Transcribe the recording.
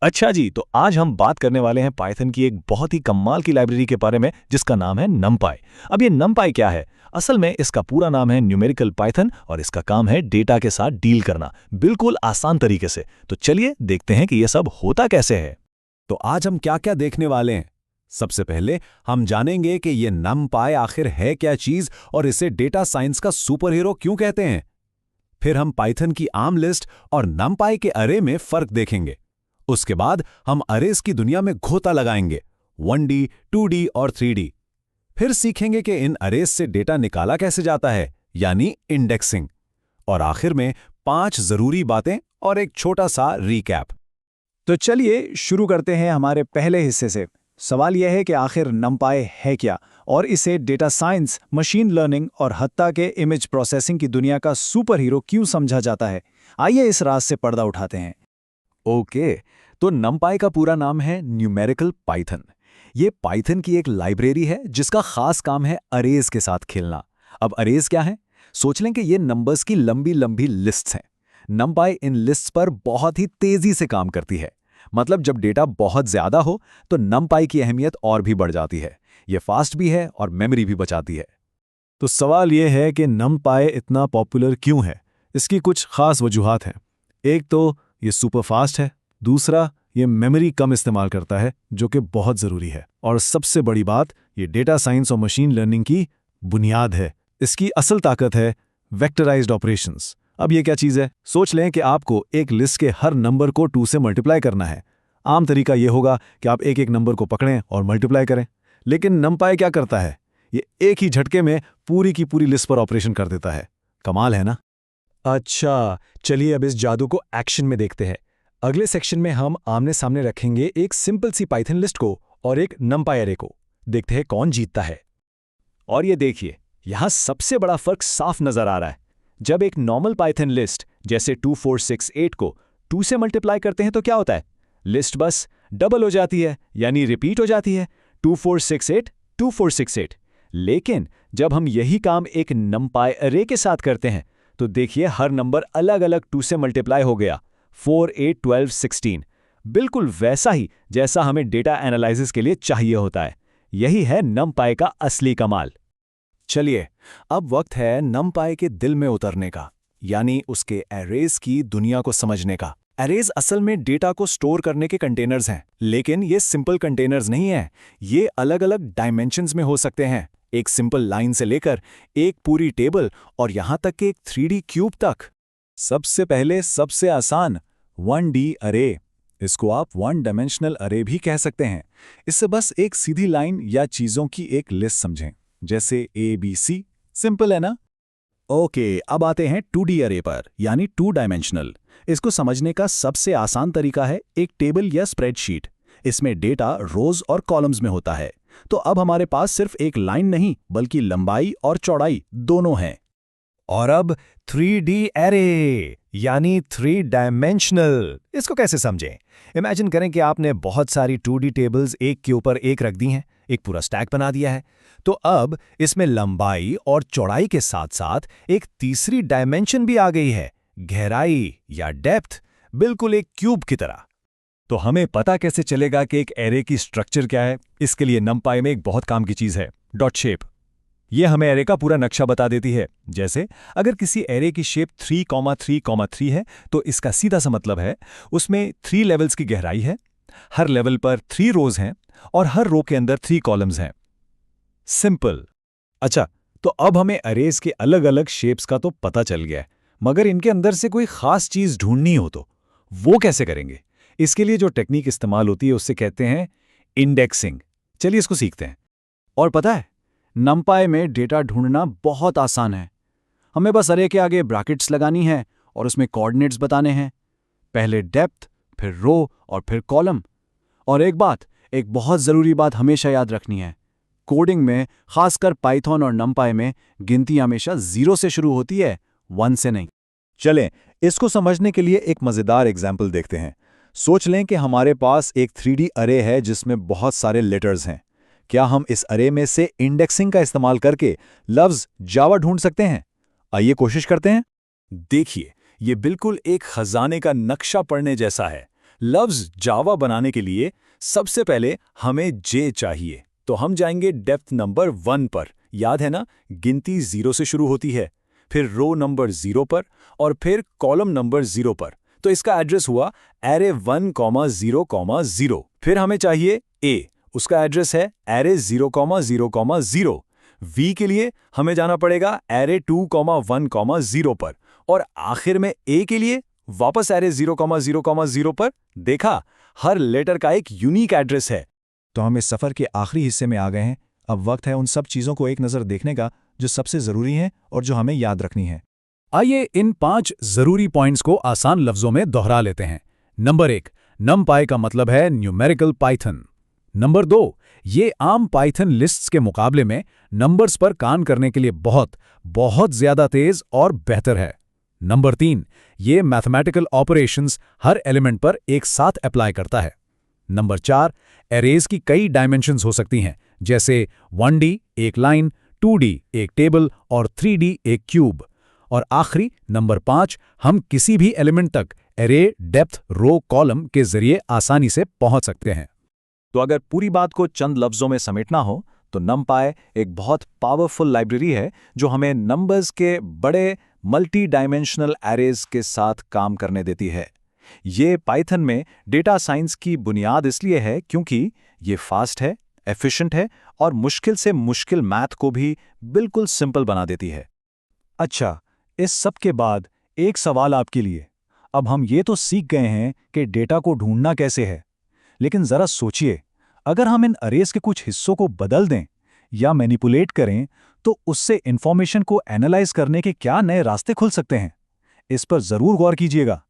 अच्छा जी, तो आज हम बात करने वाले हैं पाइथन की एक बहुत ही कमाल की लाइब्रेरी के बारे में जिसका नाम है नमपाई। अब ये नमपाई क्या है? असल में इसका पूरा नाम है न्यूमेरिकल पाइथन और इसका काम है डेटा के साथ डील करना, बिल्कुल आसान तरीके से। तो चलिए देखते हैं कि ये सब होता कैसे है। तो आज हम क्या क्या देखने वाले हैं। सबसे पहले हम जानेंगे कि ये नमपाई आखिर है क्या चीज और इसे डेटा साइंस का सुपर हीरो क्यों कहते हैं। फिर हम पाइथन की आर्म लिस्ट और नमपाई के अरे में फर्क देखेंगे। उसके बाद हम अरेज की दुनिया में घोता लगाएंगे, 1D, 2D और 3D। फिर सीखेंगे कि इन अरेज से डेटा निकाला कैसे जाता है, यानी इंडेक्सिंग। और आखिर में 5 जरूरी बातें और एक छोटा सा रीकैप। तो चलिए शुरू करते हैं हमारे पहले हिस्से से। सवाल यह है कि आखिर नमपाई है क्या और इसे डेटा साइंस, मशीन लर्निंग और हत्ता के इमेज प्रोसेसिंग की दुनिया का सुपर हीरो क्यों समझा जाता है। आइए इस राज से पर्दा उठाते हैं। ओके, तो नमपाई का पूरा नाम है न्यूमेरिकल पाइथन। ये पाइथन की एक लाइब्रेरी है जिसका खास काम है अरेज के साथ खेलना। अब अरेज क्या है? सोच लें कि ये नंबर्स की लंबी लंबी लिस्ट्स हैं। नमपाई इन लिस्ट्स पर बहुत ही तेजी से काम करती है। मतलब जब डेटा बहुत ज्यादा हो तो नमपाई की अहमियत और भी बढ़ जाती है। ये फास्ट भी है और मेमोरी भी बचाती है। तो सवाल ये है कि नमपाई इतना पॉपुलर क्यों है? इसकी कुछ खास वजूहात हैं। एक तो ये सुपर फास्ट है, दूसरा ये मेमोरी कम इस्तेमाल करता है जो कि बहुत ज़रूरी है, और सबसे बड़ी बात ये डेटा साइंस और मशीन लर्निंग की बुनियाद है। इसकी असल ताकत है वेक्टराइज्ड ऑपरेशंस। अब ये क्या चीज़ है? सोच लें कि आपको एक लिस्ट के हर नंबर को 2 से मल्टीप्लाई करना है। आम तरीका ये होगा कि आप एक एक नंबर को पकड़ें और मल्टीप्लाई करें, लेकिन नमपाई क्या करता है? ये एक ही झटके में पूरी की पूरी लिस्ट पर ऑपरेशन कर देता है। कमाल है ना? अच्छा, चलिए अब इस जादू को एक्शन में देखते हैं। अगले सेक्शन में हम आमने सामने रखेंगे एक सिंपल सी पाइथन लिस्ट को और एक नमपाई अरे को। देखते हैं कौन जीतता है। और ये देखिए, यहाँ सबसे बड़ा फर्क साफ नजर आ रहा है। जब एक नॉर्मल पाइथन लिस्ट जैसे 2468 को 2 से मल्टीप्लाई करते हैं तो क्या होता है? लिस्ट बस डबल हो जाती है, यानी रिपीट हो जाती है, 2468 2468। लेकिन जब हम यही काम एक नमपाई अरे के साथ करते हैं तो देखिए हर नंबर अलग अलग 2 से मल्टीप्लाई हो गया, 4 8 12 16। बिल्कुल वैसा ही जैसा हमें डेटा एनालिसिस के लिए चाहिए होता है। यही है नमपाई का असली कमाल। चलिए, अब वक्त है नमपाई के दिल में उतरने का, यानी उसके एरेज की दुनिया को समझने का। एरेज असल में डेटा को स्टोर करने के कंटेनर्स हैं, लेकिन ये सिंपल कंटेनर्स नहीं हैं। ये अलग अलग डायमेंशंस में हो सकते हैं, एक सिंपल लाइन से लेकर एक पूरी टेबल और यहां तक कि एक 3D क्यूब तक। सबसे पहले सबसे आसान 1D अरे। इसको आप 1 डायमेंशनल अरे भी कह सकते हैं। इससे बस एक सीधी लाइन या चीजों की एक लिस्ट समझें, जैसे ABC। सिंपल है ना? ओके, अब आते हैं 2D अरे पर, यानी 2 डायमेंशनल। इसको समझने का सबसे आसान तरीका है एक टेबल या स्प्रेडशीट। इसमें डेटा रोज और कॉलम्स में होता है। तो अब हमारे पास सिर्फ एक लाइन नहीं बल्कि लंबाई और चौड़ाई दोनों हैं। और अब 3D एरे, यानी 3 डायमेंशनल। इसको कैसे समझें? इमेजिन करें कि आपने बहुत सारी 2D टेबल्स एक के ऊपर एक रख दी हैं, एक पूरा स्टैक बना दिया है। तो अब इसमें लंबाई और चौड़ाई के साथ साथ एक तीसरी डायमेंशन भी आ गई है, गहराई या डेप्थ, बिल्कुल एक क्यूब की तरह। तो हमें पता कैसे चलेगा कि एक एरे की स्ट्रक्चर क्या है? इसके लिए नमपाई में एक बहुत काम की चीज है, डॉट शेप। ये हमें एरे का पूरा नक्शा बता देती है। जैसे अगर किसी एरे की शेप 3,3,3 है तो इसका सीधा सा मतलब है उसमें 3 लेवल्स की गहराई है, हर लेवल पर 3 रोज हैं और हर रो के अंदर 3 कॉलम्स हैं। सिंपल। अच्छा, तो अब हमें अरेज के अलग अलग शेप्स का तो पता चल गया है, मगर इनके अंदर से कोई खास चीज ढूंढनी हो तो वो कैसे करेंगे? इसके लिए जो टेक्निक इस्तेमाल होती है उससे कहते हैं इंडेक्सिंग। चलिए इसको सीखते हैं। और पता है, नमपाई में डेटा ढूंढना बहुत आसान है। हमें बस अरे के आगे ब्रैकेट्स लगानी है और उसमें कोऑर्डिनेट्स बताने हैं, पहले डेप्थ, फिर रो और फिर कॉलम। और एक बहुत ज़रूरी बात हमेशा याद रखनी है, कोडिंग में, खासकर पाइथन और नमपाई में, गिनती हमेशा 0 से शुरू होती है, 1 से नहीं। चलें, इसको समझने के लिए एक मजेदार एग्जाम्पल देखते हैं। सोच लें कि हमारे पास एक 3D अरे है जिसमें बहुत सारे लेटर्स हैं। क्या हम इस अरे में से इंडेक्सिंग का इस्तेमाल करके लफ्ज जावा ढूंढ सकते हैं? आइए कोशिश करते हैं। देखिए, ये बिल्कुल एक खजाने का नक्शा पढ़ने जैसा है। लफ्ज जावा बनाने के लिए सबसे पहले हमें जे चाहिए, तो हम जाएंगे डेप्थ नंबर 1 पर। याद है ना, गिनती 0 से शुरू होती है, फिर रो नंबर 0 पर और फिर कॉलम नंबर 0 पर। तो इसका एड्रेस हुआ एरे 1,0,0। फिर हमें चाहिए ए, उसका एड्रेस है एरे 0,0,0। वी के लिए हमें जाना पड़ेगा एरे 2,1,0 पर और आखिर में ए के लिए वापस एरे 0,0,0 पर। देखा, हर लेटर का एक यूनिक एड्रेस है। तो हम इस सफ़र के आखिरी हिस्से में आ गए हैं। अब वक्त है उन सब चीज़ों को एक नज़र देखने का जो सबसे ज़रूरी हैं और जो हमें याद रखनी है। आइए इन 5 जरूरी पॉइंट्स को आसान लफ्जों में दोहरा लेते हैं। नंबर 1, NumPy का मतलब है न्यूमेरिकल पाइथन। नंबर 2, ये आम पाइथन लिस्ट्स के मुकाबले में नंबर्स पर काम करने के लिए बहुत ज्यादा तेज और बेहतर है। नंबर 3, ये मैथमेटिकल ऑपरेशंस हर एलिमेंट पर एक साथ अप्लाई करता है। नंबर 4, एरेज की कई डायमेंशंस हो सकती हैं, जैसे 1D एक लाइन, 2D एक टेबल और 3D एक क्यूब। और आखिरी नंबर 5, हम किसी भी एलिमेंट तक एरे, डेप्थ, रो, कॉलम के जरिए आसानी से पहुंच सकते हैं। तो अगर पूरी बात को चंद लफ्जों में समेटना हो तो NumPy एक बहुत पावरफुल लाइब्रेरी है जो हमें नंबर्स के बड़े मल्टी डायमेंशनल एरेज के साथ काम करने देती है। ये पाइथन में डेटा साइंस की बुनियाद इसलिए है क्योंकि ये फास्ट है, एफिशिएंट है और मुश्किल से मुश्किल मैथ को भी बिल्कुल सिंपल बना देती है। अच्छा, इस सब के बाद एक सवाल आपके लिए। अब हम ये तो सीख गए हैं कि डेटा को ढूंढना कैसे है, लेकिन ज़रा सोचिए, अगर हम इन अरेज के कुछ हिस्सों को बदल दें या मैनिपुलेट करें तो उससे इंफॉर्मेशन को एनालाइज करने के क्या नए रास्ते खुल सकते हैं। इस पर ज़रूर गौर कीजिएगा।